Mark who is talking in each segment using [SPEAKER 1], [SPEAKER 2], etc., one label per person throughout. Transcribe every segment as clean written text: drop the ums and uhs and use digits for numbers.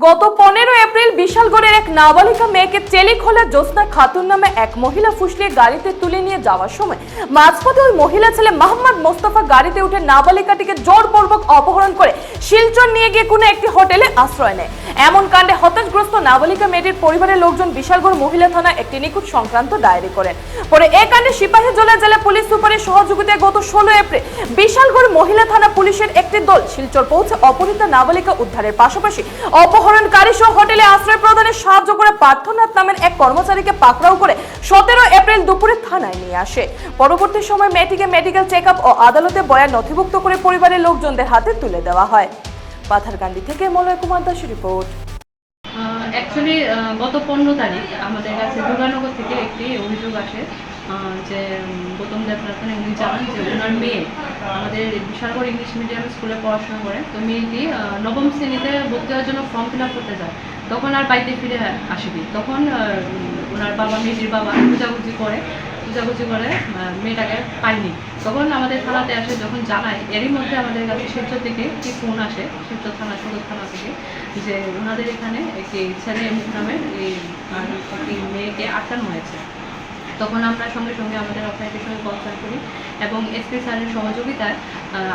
[SPEAKER 1] গত 15 এপ্রিল বিশালগড়ের এক নাবালিকা মেয়েকে চেলিখোলা জ্যোৎস্না খাতুন নামে এক মহিলা ফুসলিয়ে গাড়িতে তুলে নিয়ে যাওয়ার সময় মাঝপথে ওই মহিলা ছেলে মোহাম্মদ মোস্তফা গাড়িতে উঠে নাবালিকাটিকে জোরপূর্বক অপহরণ করে শিলচর নিয়ে গিয়ে কোনো একটি হোটেলে আশ্রয় নেয়। এমন কাণ্ডে হতাশগ্রস্ত নাবালিকা মেয়েটির পরিবারের লোকজন বিশালগড় মহিলা থানায় একটি নিখোঁজ সংক্রান্ত ডায়েরি করেন। পরে এই কাণ্ডে সিপাহীজলা জেলা পুলিশ সুপারের সহযোগিতায় গত 16 এপ্রিল বিশালগড় মহিলা থানা পুলিশের একটি দল শিলচর পৌঁছে অপহৃতা নাবালিকা উদ্ধারের পাশাপাশি অপহরণকারী সহ হোটেলে আশ্রয় প্রদানে সাহায্য করে পার্থনাথ নামের এক কর্মচারীকে পাকড়াও করে 17 এপ্রিল দুপুরে থানায় নিয়ে আসে। পরবর্তী সময় মেয়েটিকে মেডিকেল চেকআপ ও আদালতে বয়ান নথিভুক্ত করে পরিবারের লোকজনদের হাতে তুলে দেওয়া হয়। পাথারকান্দি থেকে মলয় কুমার দাসের রিপোর্ট।
[SPEAKER 2] অ্যাকচুয়ালি গত 15 তারিখ আমাদের কাছে দুর্গানগর থেকে একটি অভিযোগ আসে যে গৌতম দেবনাথন উনি জানান যে ওনার মেয়ে আমাদের বিশালগড় ইংলিশ মিডিয়াম স্কুলে পড়াশোনা করে। তো মেয়েটি নবম শ্রেণীতে ভর্তি হওয়ার জন্য ফর্ম ফিল আপ করতে যায়, তখন আর বাড়িতে ফিরে আসেনি। তখন ওনার বাবা মেয়েটির বাবা খোঁজাখুঁজি করে মেয়েটাকে পায়নি। তখন আমাদের থানাতে আসে, যখন জানায় এরই মধ্যে আমাদের কাছে শিলচর থেকে একটি ফোন আসে শিলচর থানা সদর থানা থেকে যে ওনাদের এখানে একটি ছেলে এমুক নামের একটি মেয়েকে আটকানো হয়েছে। তখন আমরা সঙ্গে সঙ্গে আমাদের অথরিটির সঙ্গে কনসাল্ট করি এবং এসপি স্যারের সহযোগিতায়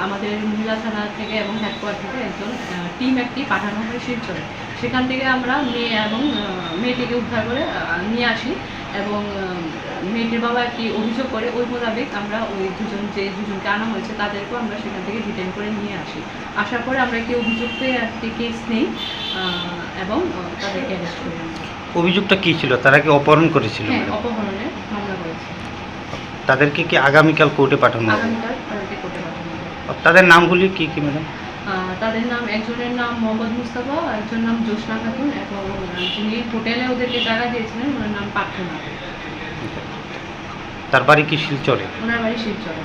[SPEAKER 2] আমাদের মহিলা থানা থেকে এবং হেডকোয়ার্টার থেকে একজন টিম একটি পাঠানো হয় শিলচরে। সেখান থেকে আমরা মেয়ে এবং মেয়েটিকে উদ্ধার করে নিয়ে আসি এবং মেয়েটির বাবা একটি অভিযোগ করে ওই মোতাবেক আমরা ওই দুজনকে আনা হয়েছে তাদেরকেও আমরা সেখান থেকে ডিটেইন করে নিয়ে আসি। আসার পরে আমরা একটি অভিযুক্ত একটি কেস নেই এবং তাদেরকে অ্যারেস্ট করি।
[SPEAKER 3] অভিযোগটা কি ছিল? তারা কি অপহরণ করেছিল?
[SPEAKER 2] হ্যাঁ, অপহরণের মামলা করেছে।
[SPEAKER 3] তাদেরকে কি আগামীকাল কোর্টে পাঠানো হবে?
[SPEAKER 2] আগামীকাল তাদেরকে কোর্টে পাঠানো হবে।
[SPEAKER 3] তাদের নামগুলি কি কি ম্যাডাম?
[SPEAKER 2] তাদের নাম, একজনের নাম মোহাম্মদ মুস্তাফা, একজনের নাম জ্যোৎস্না খাতুন এবং যিনি হোটেলে ওদেরকে জায়গা দিয়েছিলেন ওনার নাম পার্থনাথ।
[SPEAKER 3] তার বাড়ি কি শিলচরে?
[SPEAKER 2] ওনার বাড়ি শিলচরে।